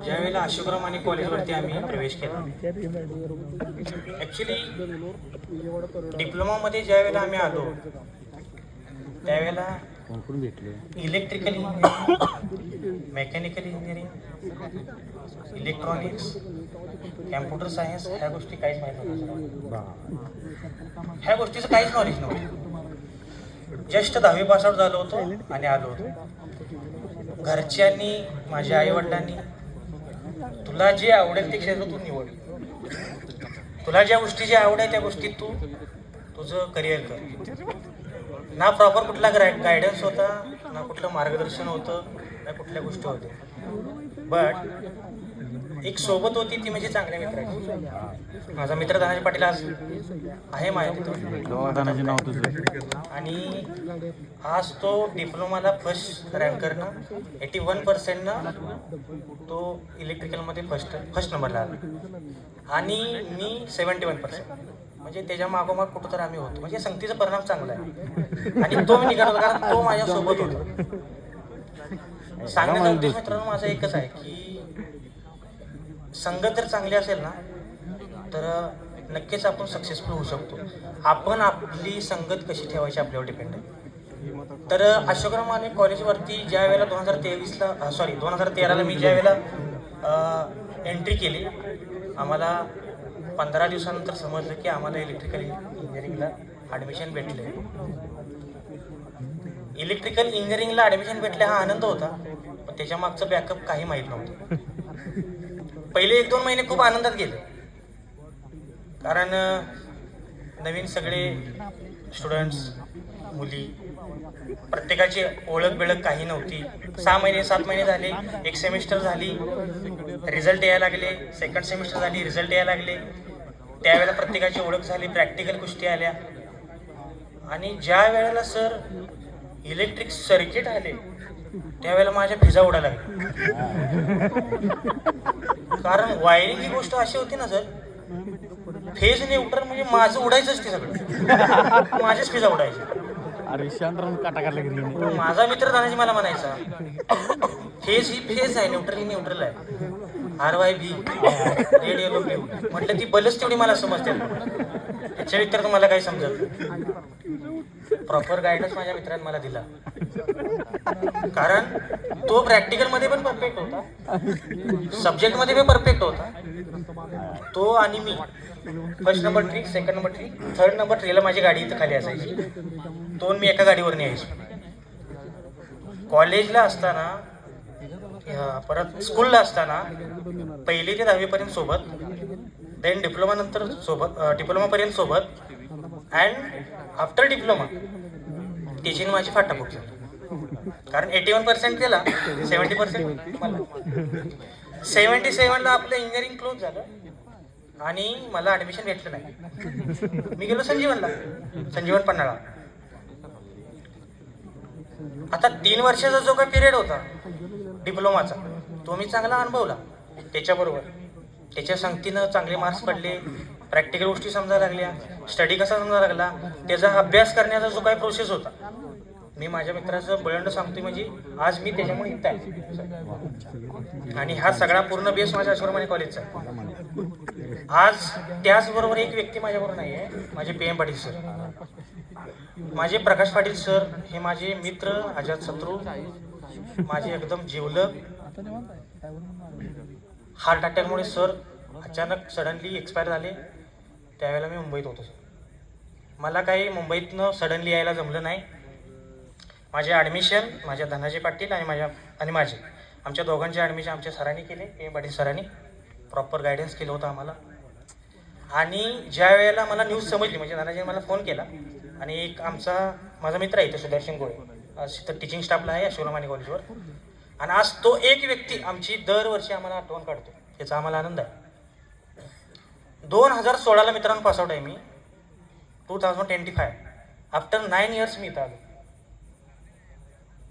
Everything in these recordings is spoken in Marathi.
ज्यावेळेला अशोकराव माने कॉलेजवरती आम्ही प्रवेश केला, ॲक्च्युली डिप्लोमामध्ये ज्यावेळेला आम्ही आलो त्यावेळेला electrical engineering, mechanical engineering, electronics, computer science ह्या गोष्टी काहीच माहीत नव्हत्या. ह्या गोष्टीचं काहीच नॉलेज नव्हतं. जस्ट 10वी पासआउट झालो होतो आणि आलो होतो. घरच्यांनी, माझ्या आईवडिलांनी, तुला जे आवडेल ते क्षेत्र तू निवड, तुला ज्या गोष्टीची आवड आहे त्या गोष्टीत तू तुझं करिअर कर. ना प्रॉपर कुठला गायडन्स होता, ना कुठलं मार्गदर्शन होतं, ना कुठल्या गोष्टी होत्या. बट एक सोबत होती ती म्हणजे चांगल्या मित्राची. माझा मित्र धनाजी पाटील आज आहे माझ्या तिथं, आणि आज तो डिप्लोमाला फर्स्ट रँकरनं 81% तो इलेक्ट्रिकलमध्ये फर्स्ट नंबरला आला आणि मी 71%. म्हणजे त्याच्या मागोमाग कुठं तर आम्ही होतो. म्हणजे संगतीचा परिणाम चांगला आहे आणि तो मी निघाला होता कारण तो माझ्यासोबत होता. सांगण्याचा उद्देश मित्रांनो माझा एकच आहे की संगत जर चांगली असेल ना तर नक्कीच आपण सक्सेसफुल होऊ शकतो. आपण आपली संगत कशी ठेवायची आपल्यावर डिपेंड आहे. तर अशोकराव माने कॉलेजवरती ज्या वेळेला 2013ला मी ज्या वेळेला एंट्री केली, आम्हाला 15 दिवसानंतर समजलं की आम्हाला इलेक्ट्रिकल इंजिनिअरिंगला ॲडमिशन भेटले. इलेक्ट्रिकल इंजिनिअरिंगला ॲडमिशन भेटले हा आनंद होता, पण त्याच्या मागचं बॅकअप काही माहीत नव्हतं. पहिले 1-2 महिने खूप आनंदात गेले कारण नवीन सगळे स्टुडंट्स, मुली, प्रत्येकाची ओळख बिळख काही नव्हती. 6 महिने 7 महिने झाले, एक सेमिस्टर झाली, रिझल्ट यायला लागले, सेकंड सेमिस्टर झाली, रिझल्ट यायला लागले. त्यावेळेला प्रत्येकाची ओळख झाली, प्रॅक्टिकल गोष्टी आल्या आणि ज्या वेळेला सर इलेक्ट्रिक सर्किट आले त्यावेळेला माझ्या फिजा उडायला लागल्या. कारण वायरिंग ही गोष्ट अशी होती ना सर, फेज न्यूट्रल म्हणजे माझं उडायचंच ते सगळं, माझ्याच फिजा उडायचे. माझा मित्र धनाजी मला म्हणायचा फेज ही फेज आहे, न्यूट्रल ही न्यूट्रल आहे, RYB रेड येलो ब्ल्यू. म्हटलं ती बलच तेवढी मला समजते, त्याच्या व्यतिरिक्त मला काही समजत. प्रॉपर गायडन्स माझ्या मित्रांनी मला दिला कारण तो प्रॅक्टिकलमध्ये पण परफेक्ट होता, सब्जेक्टमध्ये पण परफेक्ट होता. तो आणि मी first number tree, second number tree, third number ट्रीला माझी गाडी इथं खाली असायची. 2 मी एका गाडीवर न्यायचो. कॉलेजला असताना, परत स्कूलला असताना 1ली ते 10वीपर्यंत सोबत, देन डिप्लोमा नंतर सोबत, डिप्लोमापर्यंत सोबत, अँड आफ्टर डिप्लोमा टीचिंग माझी फाटाफूट झाली. कारण 81% केला, 70% मला. 77ला आपलं इंजिनिअरिंग क्लोज झालं आणि मला ॲडमिशन भेटलं नाही. मी गेलो संजीवन पन्हाळा. आता 3 वर्षाचा जो काही पिरियड होता डिप्लोमाचा तो मी चांगला अनुभवला. त्याच्याबरोबर त्याच्या संगतीनं चांगले मार्क्स पडले, प्रॅक्टिकल गोष्टी समजायला लागल्या, स्टडी कसा समजायला लागला, त्याचा अभ्यास करण्याचा जो काही प्रोसेस होता. मी माझ्या मित्राचं बळंड सांगतोय म्हणजे आज मी त्याच्यामुळे इथं आहे आणि हा सगळा पूर्ण बेस माझ्या अशोकराव माने कॉलेजचा आहे. आज त्याचबरोबर एक व्यक्ती माझ्याबरोबर नाही आहे, माझे PM पाटील सर, माझे प्रकाश पाटील सर हे माझे मित्र, अजातशत्रू, माझे एकदम जिवलग. हार्ट अटॅकमुळे सर अचानक सडनली एक्सपायर झाले. त्यावेळेला मी मुंबईत होतो सर. मला काही मुंबईतनं सडनली यायला जमलं नाही. माझे ॲडमिशन माझ्या धनाजी पाटील आणि माझे आमच्या दोघांचे ॲडमिशन आमच्या सरांनी केले, PM पाटील सरांनी प्रॉपर गायडन्स केलं होतं आम्हाला. आणि ज्या वेळेला मला न्यूज समजली म्हणजे धनाजीने मला फोन केला आणि एक माझा मित्र आहे इथं सुदर्शन गोळे, आज इथं टीचिंग स्टाफला आहे अशोकराव माने कॉलेजवर. आणि आज तो एक व्यक्ती आमची दरवर्षी आम्हाला आठवण काढतो, याचा आम्हाला आनंद आहे. 2016ला मित्रांनो पासआउट आहे मी. 2025 आफ्टर 9 इयर्स मी इथं आलो.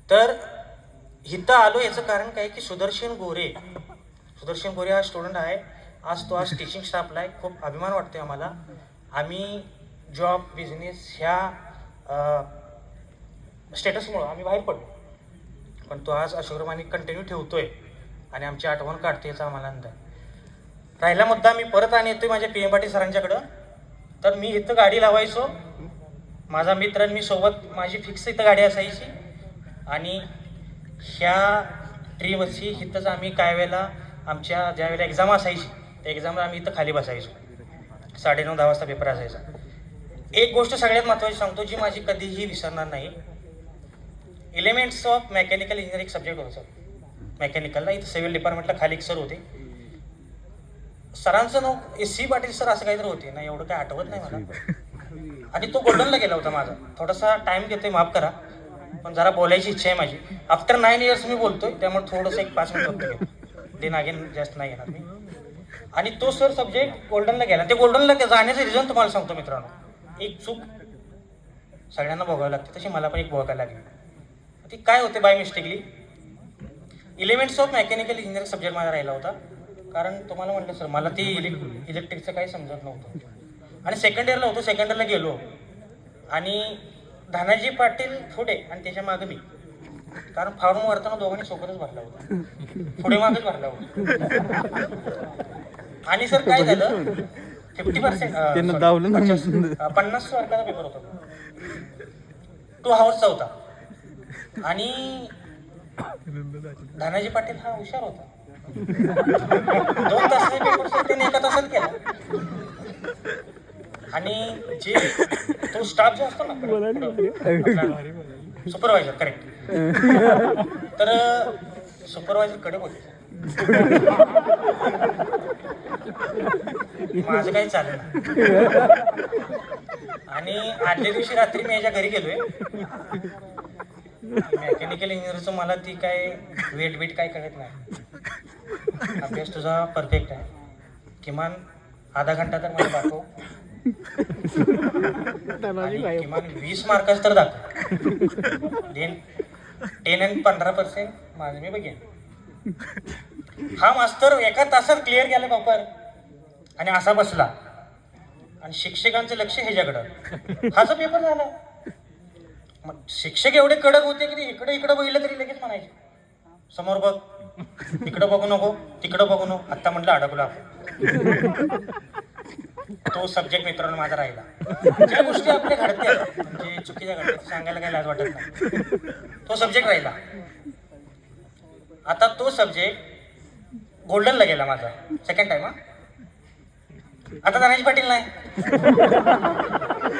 तर इथं आलो याचं कारण काय की सुदर्शन गोरे हा स्टुडंट आहे. आज टीचिंग स्टाफला आहे. खूप अभिमान वाटतोय आम्हाला. आम्ही जॉब, बिझनेस ह्या स्टेटसमुळं आम्ही बाहेर पडलो, पण तो आज अशोकराव माने कंटिन्यू ठेवतोय. आणि आमची आठवण काढते याचा आम्हाला आनंद आहे. राहिला मुद्दा, मी परत आणि येतोय माझ्या PM पाटील सरांच्याकडं. तर मी इथं गाडी लावायचो, माझा मित्र आणि मी सोबत, माझी फिक्स इथं गाडी असायची. आणि ह्या ट्रीवरची इथंच आम्ही काय वेळेला आमच्या ज्या वेळेला एक्झाम असायची त्या एक्झामला आम्ही इथं खाली बसायचो. 9:30-10 वाजता पेपर असायचा. एक गोष्ट सगळ्यात महत्त्वाची सांगतो जी माझी कधीही विसरणार नाही. Elements of mechanical engineering subject होतं सर. मेकॅनिकलला इथं सिव्हिल डिपार्टमेंटला खाली एक सर होते. सरांचं नाव SC पाटील सर असं काहीतरी होते ना, एवढं काय आठवत नाही मला. आणि तो गोल्डनला गेला होता माझा. थोडासा टाइम घेतोय, माफ करा, पण जरा बोलायची इच्छा आहे माझी. आफ्टर 9 इयर्स मी बोलतोय, त्यामुळे थोडंसं एक 5 मिनिट होतं घेतो, देन अगेन जास्त नाही घेणार मी. आणि तो सर सब्जेक्ट गोल्डनला गेला. ते गोल्डनला जाण्याचं रिझन तुम्हाला सांगतो मित्रांनो. एक चूक सगळ्यांना भोगावी लागते, तशी मला पण एक भोगायला लागली. ती काय होते, by mistakenly elements of mechanical engineering subject माझा राहिला होता. कारण तुम्हाला म्हटलं सर मला ती इलेक्ट्रिकचं काही समजत नव्हतं. आणि सेकंड इयरला होतो, सेकंड इयरला गेलो आणि धनाजी पाटील पुढे आणि त्याच्या मागे मी. कारण फॉर्म भरताना दोघांनी सोबतच भरला होता, पुढे मागच भरला होता. आणि सर काय झालं, 50% 50 मार्काचा पेपर होता, 2 hours होता. आणि धनाजी पाटील हा हुशार होता. 2 तासाचा पेपर सर त्याने 1 तासात केला. आणि जे तो स्टाफ जो असतो ना सुपरवायझर, करेक्ट, तर सुपरवायझर कडे होते. माझं काही चाललं ना. आणि आदल्या दिवशी रात्री मी याच्या घरी गेलोय. मेकॅनिकल इंजिनिअरचं मला ती काय वेट काय कळत नाही. अभ्यास तुझा परफेक्ट आहे, किमान आधा घंटा तर मला दाखव, किमान 20 मार्काच तर दाखव. देन 10 आणि 15% माझं मी बघेन. हा मास्तर 1 तासात क्लिअर केला पेपर आणि असा बसला. आणि शिक्षकांचं लक्ष ह्याच्याकडं, हाचा पेपर झाला. मग शिक्षक एवढे कडक होते की इकडं बघितलं तरी लगेच म्हणायचे, समोर बघ, इकडं बघू नको, तिकडं बघू नको. आत्ता म्हटलं अडकला. तो सब्जेक्ट मित्रांनो माझा राहिला. ज्या गोष्टी आपल्या घडतात म्हणजे चुकीच्या घडतात सांगायला काही लाज वाटत नाही. तो सब्जेक्ट राहिला. आता तो सब्जेक्ट गोल्डनला गेला माझा सेकंड टाइम. आता धनाजी पाटील नाही,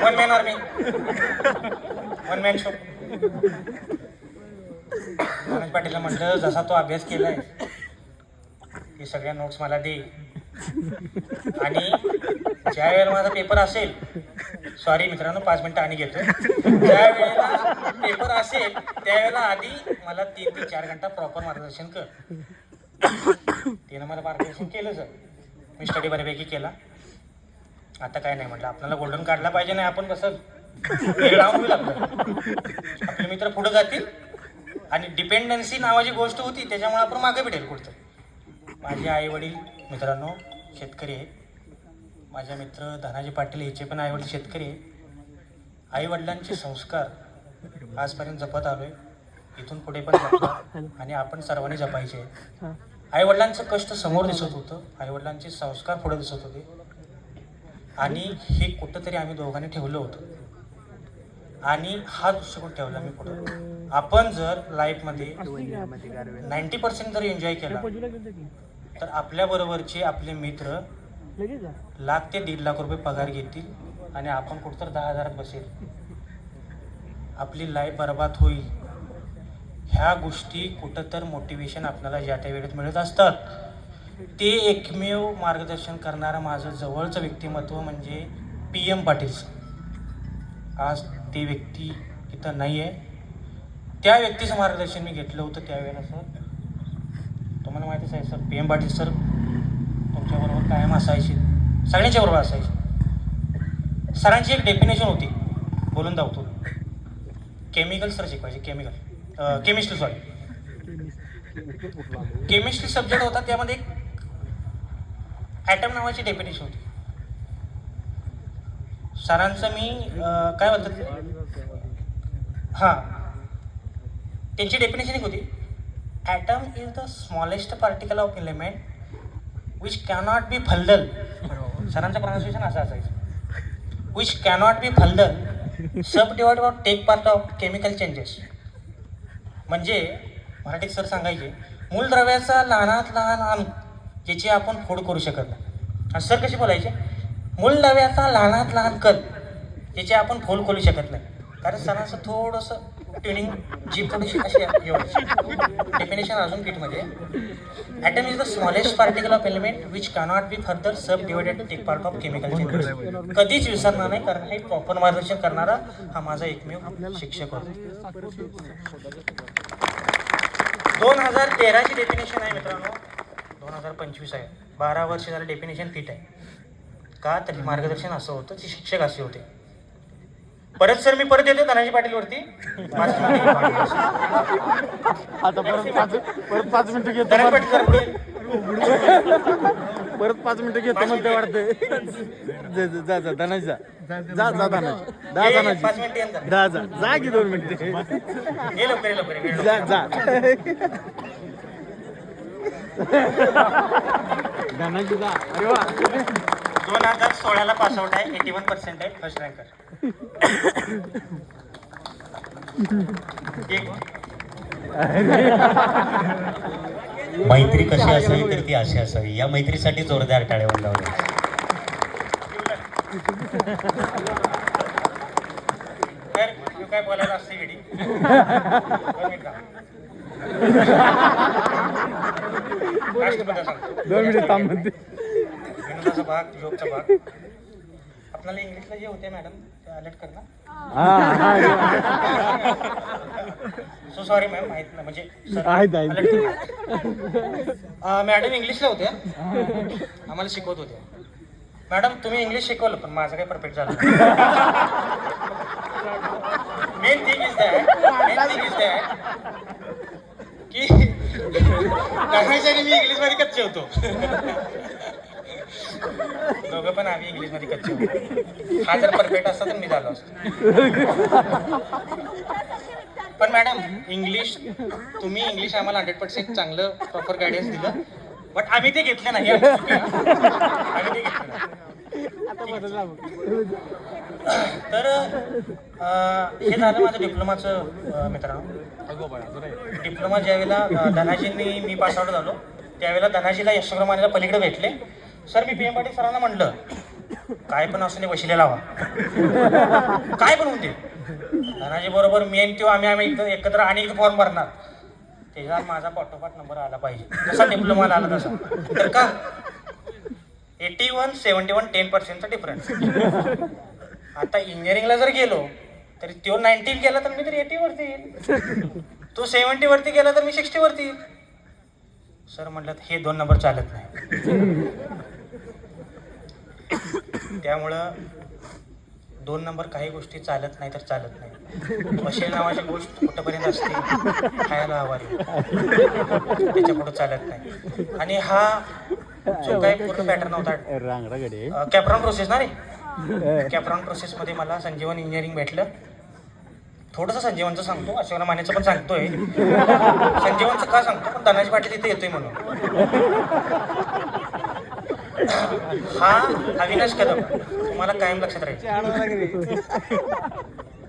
1 man army, 1 man show. Dhanaji पाटीलला म्हटलं जसा तो अभ्यास केलाय हे सगळ्या नोट्स मला दे. आणि ज्या वेळेला माझा पेपर असेल, सॉरी मित्रांनो 5 मिनिटं आणि घेतो, ज्या वेळेला पेपर असेल त्यावेळेला आधी मला 3 ते 4 घंटा प्रॉपर मार्गदर्शन कर. तिनं मला मार्गदर्शन केलं सर. मी स्टडी बऱ्यापैकी केला. आता काय नाही म्हटलं, आपल्याला गोल्डन काढला पाहिजे, नाही आपण बसल होईल आपलं. आपले मित्र पुढे जातील आणि डिपेंडन्सी नावाची गोष्ट होती त्याच्यामुळे आपण मागे भेटेल कुठतं. माझे आई वडील मित्रांनो शेतकरी आहेत. माझे मित्र धनाजी पाटील याचे पण आई वडील शेतकरी आहेत. आई वडिलांचे संस्कार आजपर्यंत जपत आलोय, इथून पुढे पण जपतात आणि आपण सर्वांनी जपायचे. आई वडिलांचं कष्ट समोर दिसत होतं, आई वडिलांचे संस्कार पुढे दिसत होते. आणि हे कुठंतरी आम्ही दोघांनी ठेवलं होतं. आणि हा दृष्टिकोन ठेवला मी पुढं. आपण जर लाईफमध्ये 90% जर एन्जॉय केला तर आपल्याबरोबरचे आपले मित्र लाख ते 1.5 लाख रुपये पगार घेतील आणि आपण कुठंतर 10,000 बसेल. आपली लाईफ बर्बाद होईल. ह्या गोष्टी कुठं तर मोटिवेशन आपल्याला ज्या त्या वेळेत मिळत असतात. ते एकमेव मार्गदर्शन करणारं माझं जवळचं व्यक्तिमत्व म्हणजे PM पाटील सर. आज ते व्यक्ती इथं नाही आहे. त्या व्यक्तीचं मार्गदर्शन मी घेतलं होतं त्यावेळेला सर. तुम्हाला माहितीच आहे सर, PM पाटील सर तुमच्याबरोबर कायम असायचे, सगळ्यांच्या बरोबर असायचे. सरांची एक डेफिनेशन होती, बोलून दाखवतो. केमिकल सर शिकवायचे, केमिस्ट्री केमिस्ट्री सब्जेक्ट होता. त्यामध्ये एक ॲटम नावाची डेफिनेशन होती. सरांचं मी काय बोलतात हां, त्यांची डेफिनेशन एक होती, atom is the smallest particle of element which cannot be फल्दल. सरांचं प्रोनाउन्सिएशन असं असायचं, विच कॅनॉट बी फल्दल sub divide of take part of chemical changes. म्हणजे मराठीत सर सांगायचे, मूलद्रव्याचा लहानात लहान अणू ज्याची आपण फोड करू शकत नाही. आणि सर कसे बोलायचे, मूलद्रव्याचा लहानात लहान कण ज्याची आपण फोड करू शकत नाही. कारण सरांचं थोडंसं ट्युनिंग जीप थोडीशी अशी डेफिनेशन अजून किटमध्ये, atom is the smallest particle of element which cannot be further subdivided take part of chemical changes. कधीच विसरणार नाही, कारण हे प्रॉपर मार्गदर्शन करणारा हा माझा एकमेव शिक्षक होता. 2013ची डेफिनेशन आहे मित्रांनो, 2025 आहे. 12 वर्ष झालं डेफिनेशन फिट आहे. का तर मार्गदर्शन असं होतं, ते शिक्षक असे होते. परत सर मी परत येतो धनाजी पाटील वरती. आता परत 5 मिनिटं घेतो. धनाजी पाटील सर पुढे. परत 5 मिनिटं घेतो म्हणते वाटतंय. जा जा धनाजी जा जा जा धनाजी जा धनाजी 5 मिनिटं येऊन जा. जा जा जा की 2 मिनिटं ये लवकर ये लवकर ये. जा जा धनाजी जा. अरे वा 2016ला पासआउट आहे, 81% आहे, फर्स्ट रँकर. मैत्री कशी असावी तर ती अशी असावी. या मैत्रीसाठी जोरदार टाळ्या वाजवल्या. तर तू काय बोलायला असते वेडी. 2 मिनिटं थांब म्हणते. विनोदाचा भाग, जोकचा भाग. आपल्याला इंग्लिशला जे होते मॅडम ते अलर्ट कर ना. सो सॉरी मॅम, माहित नाही म्हणजे मॅडम इंग्लिशला होत्या, आम्हाला शिकवत होत्या. मॅडम तुम्ही इंग्लिश शिकवलं पण माझं काही परफेक्ट झालं. मेन थिंग इज दॅट की काही मी इंग्लिशमध्ये कच्चे होतो. दोघं पण आम्ही इंग्लिशमध्ये कच्चे होतो. हा जर परफेक्ट असता तर मी झालो असतो. पण मॅडम तुम्ही इंग्लिश आम्हाला 100% चांगलं प्रॉपर गायडन्स दिलं, बट आम्ही ते घेतलं नाही. आम्ही ते घेतलं नाही. तर हे झालं माझं डिप्लोमाचं मित्रांनो. डिप्लोमा ज्यावेळेला धनाजींनी मी पासआउट झालो त्यावेळेला धनाजीला यशोग्रमानेला पलीकडे भेटले. सर मी PM पाटील सरांना म्हणलं, काय पण असं नाही वशिले लावा, काय पण होते. धनाजी बरोबर मी आणि तो आम्ही एकत्र आणि एक फॉर्म भरणार. त्याच्यावर माझा पाठोपाठ नंबर आला पाहिजे, जसा डिप्लोमाला आला तसा. तर का 81, 71, 10%चा डिफरन्स. आता इंजिनिअरिंगला जर गेलो तर तो 90 गेला तर मी तर 80 वरती येईल, तो 70 वरती गेला तर मी 60 वरती येईल. सर म्हटलं हे 2 नंबर चालत नाही. त्यामुळं 2 नंबर काही गोष्टी चालत नाही तर चालत नाही. वशील नावाची गोष्ट कुठंपर्यंत असते, खायला हवारी, त्याच्या पुढे चालत नाही. आणि हा जो काही पूर्ण पॅटर्न होता कॅप्रॉन प्रोसेस ना रे, कॅप्रॉन प्रोसेसमध्ये मला संजीवन इंजिनिअरिंग भेटलं. थोडंसं संजीवनचं सांगतो, अशोक मानेचं पण सांगतोय. संजीवनचं का सांगतो, पण धनाजी पाटील इथे येतोय म्हणून. हा अविनाश कदम तुम्हाला कायम लक्षात राहील.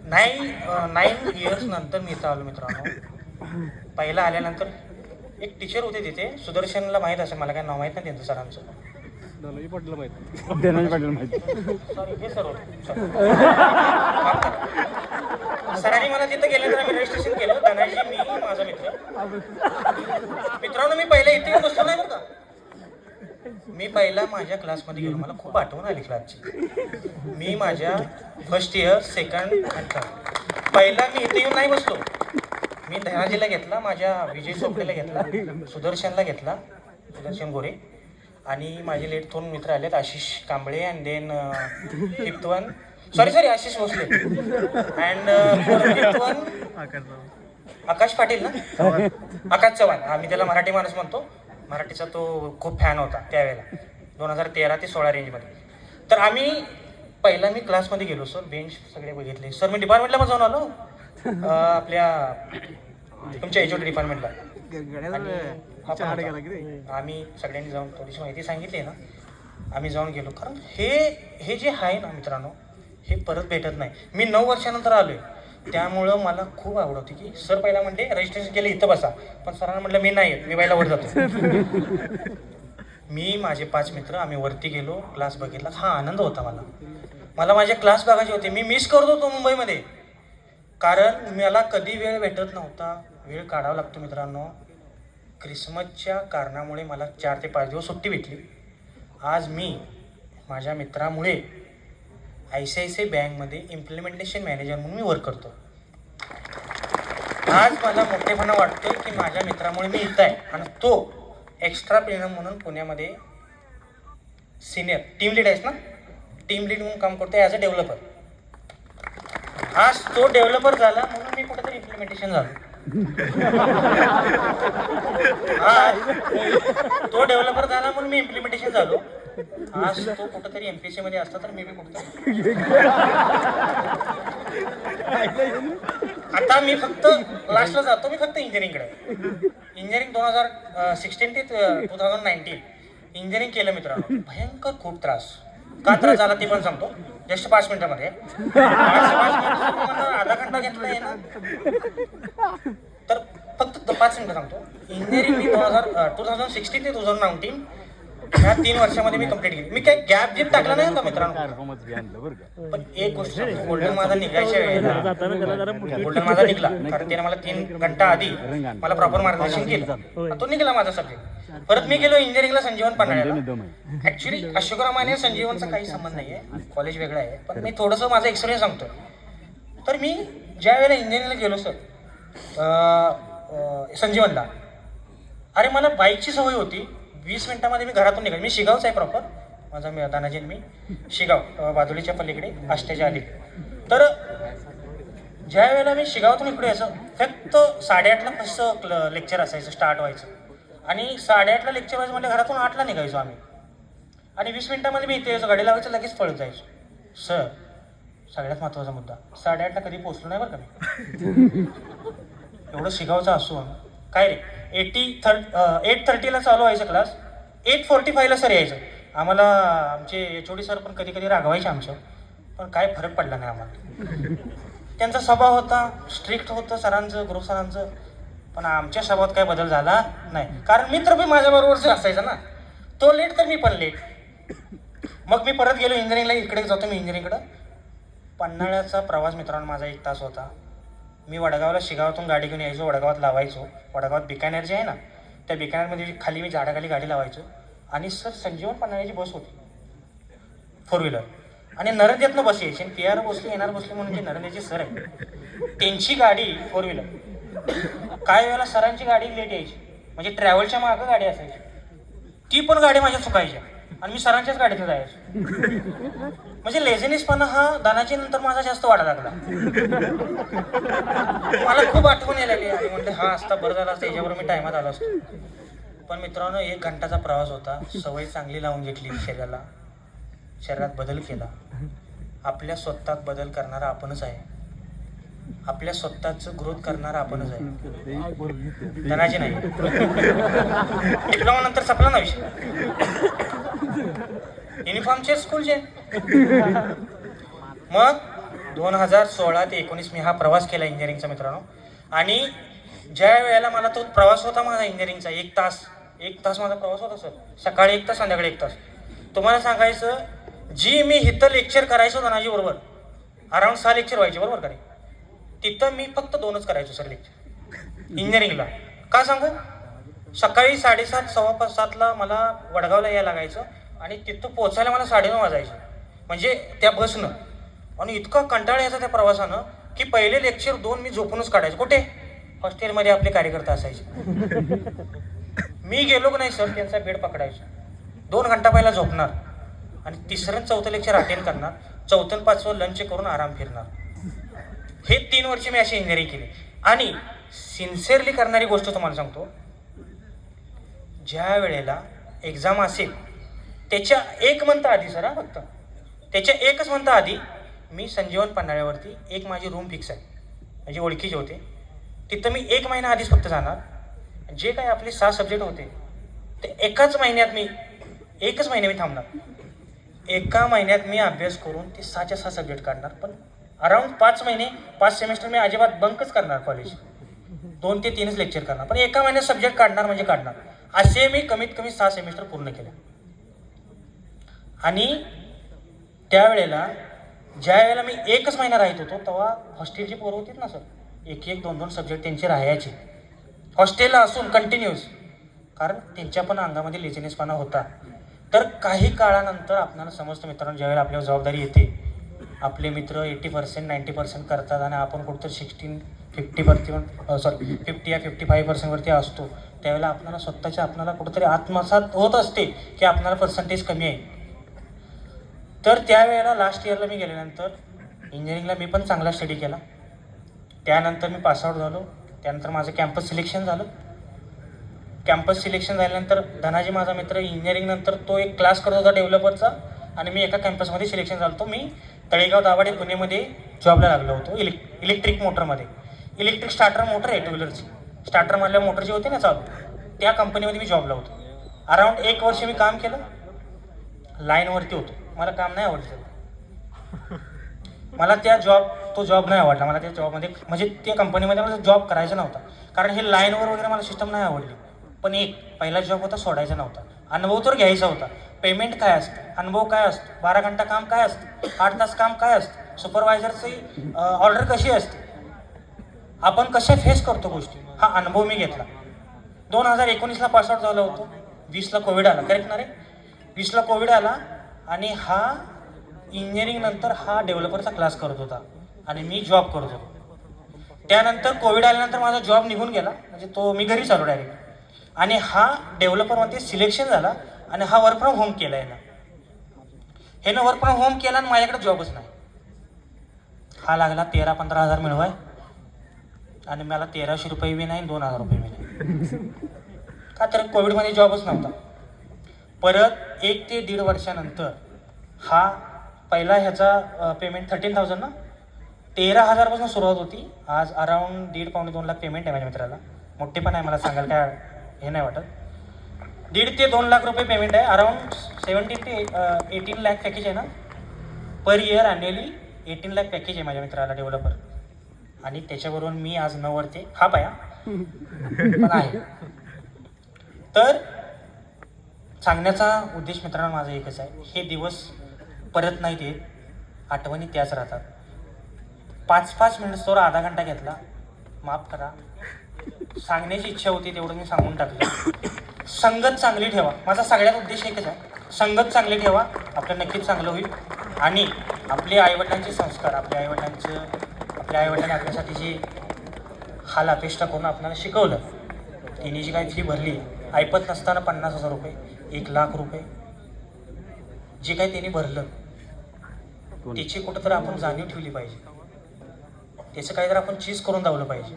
9 इयर्स नंतर मी इथं आलो मित्रांनो. पहिला आल्यानंतर एक टीचर होते तिथे, सुदर्शनला माहीत असेल, मला काय नाव माहीत नाही त्यांचं सरांचं. धनाजी पाटील माहिती. सॉरी हे सर होते. सरांनी मला तिथं गेल्यानंतर आम्ही रजिस्ट्रेशन केलं. धनाजी, मी, माझा मित्र. मित्रांनो मी पहिला इथे येऊन बसलो नाही बरं का. मी पहिला माझ्या क्लासमध्ये गेलो, मला खूप आठवण आली क्लासची. मी माझ्या फर्स्ट इयर, सेकंड आणि थर्ड पहिला मी इथे येऊन नाही बसलो. मी धनाजीला घेतला, माझ्या विजय चोपडेला घेतला, सुदर्शनला घेतला, सुदर्शन गोरे, आणि माझे लेट 2 मित्र आलेत, Ashish Kamble and then 5th one sorry Ashish Bhosale and 5th one Akash Patil ना, आकाश चव्हाण. आम्ही त्याला मराठी माणूस म्हणतो. मराठीचा तो खूप फॅन होता त्यावेळेला, 2013 ते 16 रेंजमध्ये. तर आम्ही पहिला मी क्लासमध्ये गेलो. सर बेंच सगळे बघितले. सर मी डिपार्टमेंटला पण जाऊन आलो, आपल्या तुमच्या HOD डिपार्टमेंटला. हा पण होता. आम्ही सगळ्यांनी जाऊन थोडीशी माहिती सांगितली ना, आम्ही जाऊन गेलो. कारण हे जे आहे ना मित्रांनो, हे परत भेटत नाही. मी 9 वर्षानंतर आलोय, त्यामुळं मला खूप आवड होती की सर पहिला म्हणले रजिस्ट्रेशन केलं इथं बसा, पण सरांना म्हटलं मी नाही येत, मी बायला वर जातो. मी माझे 5 मित्र आम्ही वरती गेलो, क्लास बघितला. हा आनंद होता मला माझे क्लास बघायचे होते. मी मिस करत होतो मुंबईमध्ये, कारण मला कधी वेळ भेटत नव्हता. वेळ काढावा लागतो मित्रांनो. क्रिसमसच्या कारणामुळे मला 4 ते 5 दिवस सुट्टी भेटली. आज मी माझ्या मित्रामुळे ICICI बँकमध्ये इम्प्लिमेंटेशन मॅनेजर म्हणून मी वर्क करतो. आज मला मोठेपणा वाटतोय की माझ्या मित्रामुळे मी इथं आहे, आणि तो एक्स्ट्रा प्लेनर म्हणून पुण्यामध्ये सिनियर टीम लीड आहेस ना, टीम लीड म्हणून काम करतोय ॲज अ डेव्हलपर. आज तो डेव्हलपर झाला म्हणून मी कुठेतरी इम्प्लिमेंटेशन झालो. तो डेव्हलपर झाला म्हणून मी इम्प्लिमेंटेशन झालो. आज तो कुठेतरी MPSC मध्ये असता तर मी बी कुठेतरी. आता मी फक्त लास्टला जातो, मी फक्त इंजिनिअरिंगकडे. इंजिनिअरिंग 2016 ते 2019 इंजिनिअरिंग केलं मित्रांनो. भयंकर खूप त्रास. का त्रास झाला ते पण सांगतो जस्ट 5 मिनिटामध्ये. 5 मिनिट आधा घंटा घेतला आहे ना, तर फक्त 5 मिनिटं सांगतो. इंजिनिअरिंग मी 2016 ते 2019 ह्या 3 वर्षामध्ये मी कंप्लीट केली. मी काही गॅप जीप टाकला नाही होता मित्रांनो. पण एक गोष्ट, गोल्डन माझा निघायच्या वेळेला गोल्डन माझा निघला, कारण त्याने मला 3 घंटा आधी मला प्रॉपर मार्गदर्शन केलं. तो निघाला माझा सब्जेक्ट. परत मी गेलो इंजिनिअरिंगला संजीवन पन्हाळ्याला. ऍक्च्युली अशोकराम आणि संजीवनचा काही संबंध नाही आहे, कॉलेज वेगळं आहे. पण मी थोडंसं माझा एक्सपिरियन्स सांगतो. तर मी ज्या वेळेला इंजिनिअरिंगला गेलो सर संजीवनला, अरे मला बाईकची सवय होती. 20 मिनिटामध्ये मी घरातून निघालो. मी शिगावचा आहे प्रॉपर, माझा दानाजी मी शिगाव बाजूलीच्या पलीकडे आष्ट्याच्या आधी. तर ज्या वेळेला मी शिगावातून इकडे यायचं, फक्त 8:30ला कसं लेक्चर असायचं, स्टार्ट व्हायचं. आणि 8:30ला लेक्चर व्हायचं म्हणजे घरातून 8ला निघायचो आम्ही. आणि 20 मिनिटामध्ये मी इथे यायचो, गाडी लावायचं, लगेच पळत जायचो. सर सगळ्यात महत्त्वाचा मुद्दा, 8:30ला कधी पोचलो नाही बरं का मी. एवढं शिगावचं असून काय रे, 8:30ला चालू व्हायचं क्लास, 8:45ला सर यायचं. आम्हाला आमचे HOD सर पण कधी कधी रागवायचे आमच्या, पण काय फरक पडला नाही आम्हाला. त्यांचा स्वभाव होता, स्ट्रिक्ट होतं सरांचं, गुरु सरांचं. पण आमच्या स्वभावात काय बदल झाला नाही, कारण मित्र बी माझ्याबरोबरच असायचा ना. तो लेट तर मी पण लेट. मग मी परत गेलो इंजिनिअरिंगला. इकडे जातो मी इंजिनिअरिंगकडं. पन्हाळ्याचा प्रवास मित्रांनो माझा 1 तास होता. मी वडगावला शिगावातून गाडी घेऊन यायचो, वडगावात लावायचो. वडगावात बिकानेर जे आहे ना, त्या बिकानेरमध्ये खाली मी झाडाखाली गाडी लावायचो. आणि सर संजीवन पन्हाळ्याची बस होती 4 व्हीलर, आणि नरंदेतनं बस यायची. आणि PR भोसले येणार भोसले म्हणून जे नरंदेचे सर आहे, त्यांची गाडी 4 व्हीलर. काही वेळेला सरांची गाडी लेट यायची, म्हणजे ट्रॅव्हलच्या मागं गाडी असायची, ती पण गाडी माझ्या चुकायच्या, आणि मी सरांच्याच गाडीतून जायचो. म्हणजे लेझिनेसपणा हा दानाची नंतर माझा जास्त वाढायला लागला. मला खूप आठवण यायला लागली. आणि म्हणते हा असता बरं झाला असतं, याच्याबरोबर मी टायमात आलो असतो. पण मित्रांनो 1 घंटाचा प्रवास होता. सवय चांगली लावून घेतली शरीराला, शरीरात बदल केला. आपल्या स्वतःत बदल करणारा आपणच आहे, आपल्या स्वतःच ग्रोथ करणारा आपणच आहे, धनाची नाही. डिप्लोमा नंतर संपला ना विषय. युनिफॉर्मचे स्कूलचे. मग 2016 ते 19 मी हा प्रवास केला इंजिनिअरिंगचा मित्रांनो. आणि ज्या वेळेला मला तो प्रवास होता माझा इंजिनिअरिंगचा, 1 तास माझा प्रवास होता सर. सकाळी 1 तास, संध्याकाळी 1 तास. तुम्हाला सांगायचं, जी मी इथं लेक्चर करायचो धनाजी बरोबर, अराउंड 6 लेक्चर व्हायचे बरोबर का रे, तिथं मी फक्त 2च करायचो सर लेक्चर इंजिनिअरिंगला. का सांगू, सकाळी 7:30 7:15ला मला वडगावला यायला लागायचं, आणि तिथं पोचायला मला 9:30 वाजायचे, म्हणजे त्या बसनं. आणि इतका कंटाळा यायचा त्या प्रवासानं की पहिले लेक्चर 2 मी झोपूनच काढायचो. कुठे, हॉस्टेलमध्ये आपले कार्यकर्ता असायचे. मी गेलो की नाही सर, त्यांचा बेड पकडायचो, 2 घंटा पहिला झोपणार, आणि 3रं 4थं लेक्चर अटेंड करणार, 4थं 5वं लंच करून आराम फिरणार. हे 3 वर्ष मी अशी इंजिनिअरिंग केली. आणि सिन्सिअरली करणारी गोष्ट तुम्हाला सांगतो, ज्या वेळेला एक्झाम असेल त्याच्या 1 मंथ आधी सर, फक्त त्याच्या 1च मंथ आधी मी संजीवन पन्हाळ्यावरती एक माझी रूम फिक्स आहे, म्हणजे ओळखीचे होते, तिथं मी 1 महिना आधीच फक्त जाणार. जे काही आपले 6 सब्जेक्ट होते ते एकच महिन्यात मी थांबणार. एका महिन्यात मी अभ्यास करून ते 6च्या 6 सब्जेक्ट काढणार. पण अराउंड 5 सेमिस्टर मी अजिबात बंकच करणार कॉलेज. 2 ते 3च लेक्चर करणार. पण एका महिन्यात सब्जेक्ट काढणार म्हणजे काढणार. असे मी कमीत कमी 6 सेमिस्टर पूर्ण केले. आणि त्यावेळेला ज्या वेळेला मी एकच महिना राहत होतो तेव्हा हॉस्टेलची पोरं होतीत ना सर, 1-1, 2-2 सब्जेक्ट त्यांचे राहायचे हॉस्टेलला असून कंटिन्यूस. कारण त्यांच्या पण अंगामध्ये लेझिनेसपणा होता. तर काही काळानंतर आपल्याला समजतं मित्रांनो, ज्यावेळेला आपल्यावर जबाबदारी येते, आपले मित्र 80% 90% करतात आणि आपण कुठंतरी 50 या 55% वरती असतो, त्यावेळेला आपल्याला कुठंतरी आत्मसात होत असते की आपल्याला पर्सेंटेज कमी आहे. तर त्यावेळेला लास्ट इयरला मी गेल्यानंतर इंजिनिअरिंगला मी पण चांगला स्टडी केला. त्यानंतर मी पासआउट झालो. त्यानंतर माझं कॅम्पस सिलेक्शन झालं. कॅम्पस सिलेक्शन झाल्यानंतर धनाजी माझा मित्र इंजिनिअरिंगनंतर तो एक क्लास करत होता डेव्हलपरचा आणि मी एका कॅम्पसमध्ये सिलेक्शन झालो. मी तळेगाव दाभाडे पुणेमध्ये जॉबला लागलो होतो इलेक्ट्रिक मोटरमध्ये. इलेक्ट्रिक स्टार्टर मोटर आहे टू व्हीलरची, स्टार्टर मधल्या मोटरची होती ना चालू, त्या कंपनीमध्ये मी जॉबला होतो. अराउंड 1 वर्ष मी काम केलं. लाईनवरती होतो. मला काम नाही आवडलं. मला तो जॉब नाही आवडला. मला त्या जॉबमध्ये म्हणजे त्या कंपनीमध्ये मला जॉब करायचा नव्हता. कारण हे लाईनवर वगैरे मला सिस्टम नाही आवडली. पण पहिला जॉब होता, सोडायचा नव्हता. अनुभव तर घ्यायचा होता. पेमेंट काय असतं, अनुभव काय असतो, 12 घंटा काम काय असतं, 8 तास काम काय असतं, सुपरवायझरची ऑर्डर कशी असते, आपण कशा फेस करतो गोष्टी, हा अनुभव मी घेतला. 2019ला पासआउट झालो होतो. 20ला कोविड आला. करेक्ट ना रे? 20ला कोविड आला आणि हा इंजिनिअरिंग नंतर हा डेव्हलपरचा क्लास करत होता आणि मी जॉब करत होतो. त्यानंतर कोविड आल्यानंतर माझा जॉब निघून गेला. म्हणजे मी घरीच आलो डायरेक्ट. आणि हा डेव्हलपरमध्ये सिलेक्शन झाला आणि हा वर्क फ्रॉम होम केला. ह्यानं वर्क फ्रॉम होम केला आणि माझ्याकडे जॉबच नाही. हा लागला 13-15 हजार मिळवाय आणि मला 1300 रुपये बी नाही, 2000 रुपये बी नाही. का तर कोविडमध्ये जॉबच नव्हता. परत 1 ते 1.5 वर्षानंतर हा पहिला ह्याचा पेमेंट 13,000 ना, 13,000पासून सुरुवात होती. आज अराउंड 1.5-2 लाख पेमेंट आहे माझ्या मित्राला. मोठे पण आहे, मला सांगायला काय हे नाही वाटत. 1.5 ते 2 लाख रुपये पेमेंट आहे. अराउंड 17 ते 18 लाख पॅकेज आहे ना per year. Annually 18 lakh package आहे माझ्या मित्राला डेव्हलपर. आणि त्याच्याबरोबर मी आज 9 वरती हा पाया पण आहे. तर सांगण्याचा उद्देश मित्रांनो माझा एकच आहे, हे दिवस परत नाही येत, आठवणी त्याच राहतात. 5-5 मिनिटवर अर्धा घंटा घेतला, माफ करा. सांगण्याची इच्छा होती तेवढं मी सांगून टाकलं. संगत चांगली ठेवा. माझा सगळ्यात उद्देश एकच आहे, संगत चांगली ठेवा, आपलं नक्कीच चांगलं होईल. आणि आपले आईवडिलांचे संस्कार, आपल्या आईवडिलांनी आपल्यासाठी जे हाल अपेष्टा करून आपल्याला शिकवलं, तिने जी काही फी भरली ऐपत नसताना 50,000 रुपये, 1 लाख रुपये, जे काही त्यांनी भरलं त्याची कुठंतरी आपण जाणीव ठेवली पाहिजे. त्याचं काहीतरी आपण चीज करून दावलं पाहिजे.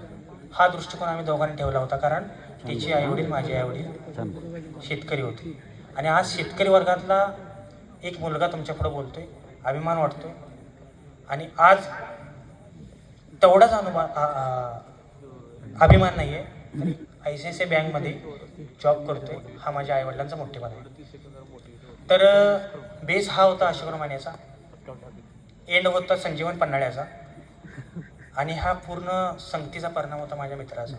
हा दृष्टिकोन आम्ही दोघांनी ठेवला होता. कारण तिचे आईवडील, माझे आईवडील शेतकरी होते. आणि आज शेतकरी वर्गातला एक मुलगा तुमच्या पुढे बोलतोय, अभिमान वाटतोय. आणि आज तेवढाच अभिमान नाही आहे, ICICI बँकमध्ये जॉब करतोय. हा माझ्या आईवडिलांचा मोठेपणा आहे. तर बेस हा होता अशोक मानेचा, एंड होता संजीवन पन्हाळ्याचा, आणि हा पूर्ण संगतीचा परिणाम होता माझ्या मित्राचा.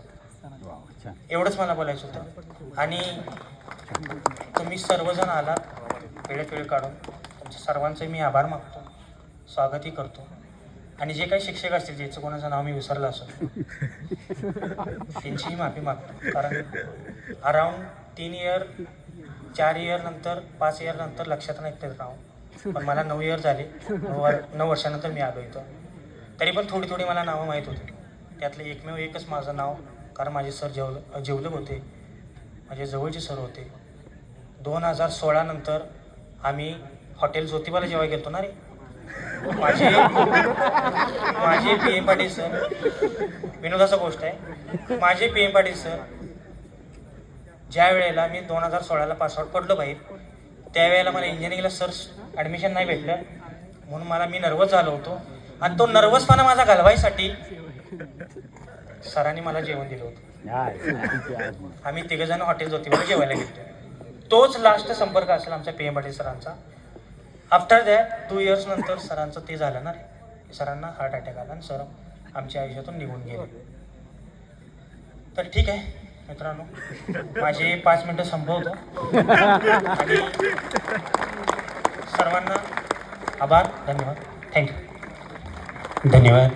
एवढंच मला बोलायचं होतं. आणि तुम्ही सर्वजण आलात वेळ काढून, तुमच्या सर्वांचे मी आभार मागतो, स्वागतही करतो. आणि जे काही शिक्षक असतील ज्याचं कोणाचं नाव मी विसरलं असेल त्यांचीही माफी मागतो. कारण अराउंड 3 इयर 4 इयर नंतर 5 इयर नंतर लक्षात नाही ते नाव, पण मला 9 इयर झाले. 9 वर्षानंतर मी आलो इथं. तरी पण थोडी मला नावं माहीत होती. त्यातलं एकच माझं नाव, कारण माझे सर जेवले होते, माझे जवळचे सर होते. 2016 नंतर आम्ही हॉटेल ज्योतिबाला जेव्हा गेलो ना रे, माझे PM पाटील सर, विनोदाचा गोष्ट आहे, माझे PM पाटील सर ज्या वेळेला मी 2016ला पासआउट पडलो बाहेर, त्यावेळेला मला इंजिनिअरिंगला सर ॲडमिशन नाही भेटलं, म्हणून मी नर्वस झालो होतो. आणि तो नर्वसपणा माझा घालवायसाठी सरांनी मला जेवण दिलं होतं. आम्ही तिघजण हॉटेल ज्योतिबाला जेवायला गेलो. तोच लास्ट संपर्क असेल आमच्या PM पाटील सरांचा. आफ्टर दॅट 2 इयर्स नंतर सरांचं ते झालं ना रे, सरांना हार्ट अटॅक आला आणि सर आमच्या आयुष्यातून निघून गेले. तर ठीक आहे मित्रांनो, माझे 5 मिनटं संपवतो आणि सर्वांना आभार, धन्यवाद, थँक्यू. धन्यवाद.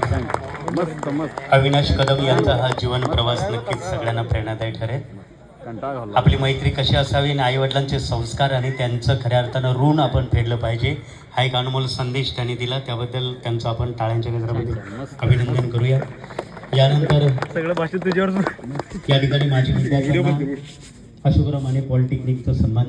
अविनाश कदम यांचा हा जीवन प्रवास नक्कीच सगळ्यांना प्रेरणादायी ठरेल. आपली मैत्री कशी असावी आणि आईवडिलांचे संस्कार आणि त्यांचं खऱ्या अर्थानं ऋण आपण फेडलं पाहिजे, हा एक अनमोल संदेश त्यांनी दिला. त्याबद्दल त्यांचं आपण टाळ्यांच्या गजरामध्ये अभिनंदन करूया. यानंतर सगळं भाषण तुझ्यावर या ठिकाणी माझी विद्यार्थ्यांना अशोकराव माने पॉलिटेक्निकचा सन्मान